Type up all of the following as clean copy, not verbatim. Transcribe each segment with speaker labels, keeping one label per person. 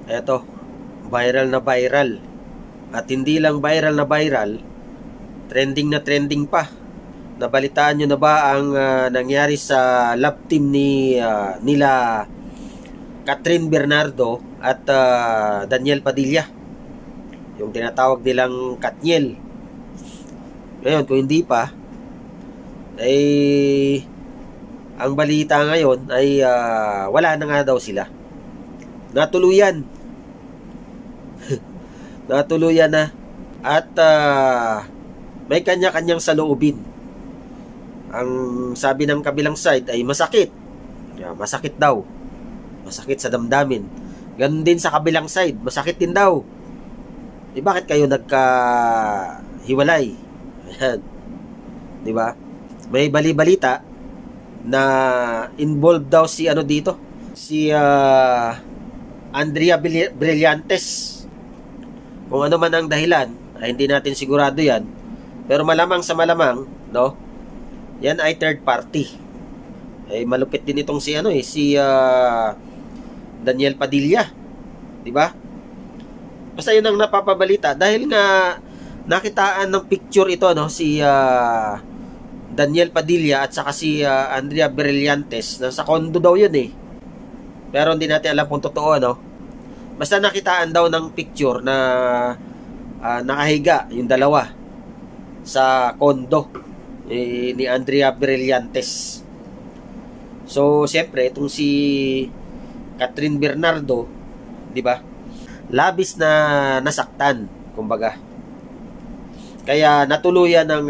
Speaker 1: Eto, viral na viral. At hindi lang viral na viral, trending na trending pa. Nabalitaan nyo na ba ang nangyari sa love team nila Catherine Bernardo at Daniel Padilla? Yung tinatawag nilang Katniel. Ngayon, kung hindi pa, ay ang balita ngayon ay wala na nga daw sila. Natuluyan. Natuluyan na. At may kanya-kanyang saloobin. Ang sabi ng kabilang side ay masakit. Masakit daw. Masakit sa damdamin. Ganun din sa kabilang side, masakit din daw. Bakit kayo nagka-hiwalay? Ayan. Di ba? May bali-balita na involved daw si dito, si Andrea Brillantes. Kung ano man ang dahilan, ay hindi natin sigurado yan. Pero malamang sa malamang, no? Yan ay third party. Ay malupit din itong si Daniel Padilla. 'Di ba? Basta yun ang napapabalita dahil nga nakitaan ng picture ito, no, si Daniel Padilla at saka si Andrea Brillantes. Nasa condo daw yun eh. Pero hindi natin alam kung totoo, no? Basta nakitaan daw ng picture na nakahiga yung dalawa sa condo ni Andrea Brillantes. So, siyempre, itong si Catherine Bernardo, di ba? Labis na nasaktan, kumbaga. Kaya natuluyan ng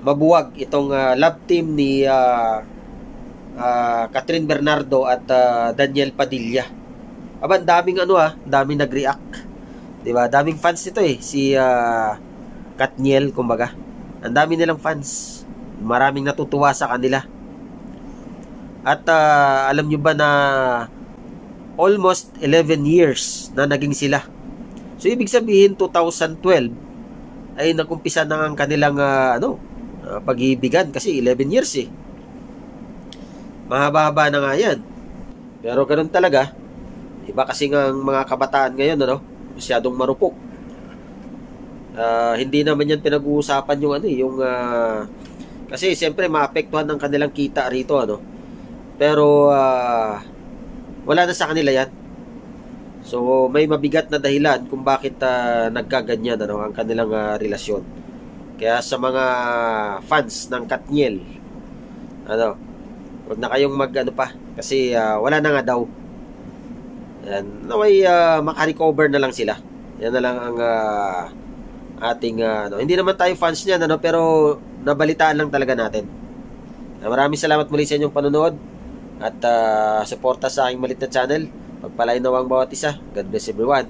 Speaker 1: mabuwag itong love team ni Catherine Bernardo at Daniel Padilla. Daming daming nag-react. 'Di ba? Daming fans nito eh, si Katniel, kumbaga. Ang dami nilang fans. Maraming natutuwa sa kanila. At alam nyo ba na almost 11 years na naging sila. So ibig sabihin 2012 ay nagumpisa na ang kanilang pag-iibigan kasi 11 years eh. Mahaba-haba na nga yan. Pero ganun talaga. Iba kasi nga ang mga kabataan ngayon, masyadong marupok. Hindi naman yan pinag-uusapan yung kasi siyempre maapektuhan ng kanilang kita rito, Pero wala na sa kanila yan. So may mabigat na dahilan kung bakit nagkaganyan ang kanilang relasyon. Kaya sa mga fans ng Katniel, wag na kayong pa kasi wala na nga daw. Yan, naway makarecover na lang sila. Yan na lang ang ating hindi naman tayo fans niyan, pero nabalitaan lang talaga natin. Maraming salamat muli sa inyong panonood at suporta sa aking malit na channel. Pagpalain nawang bawat isa. God bless everyone.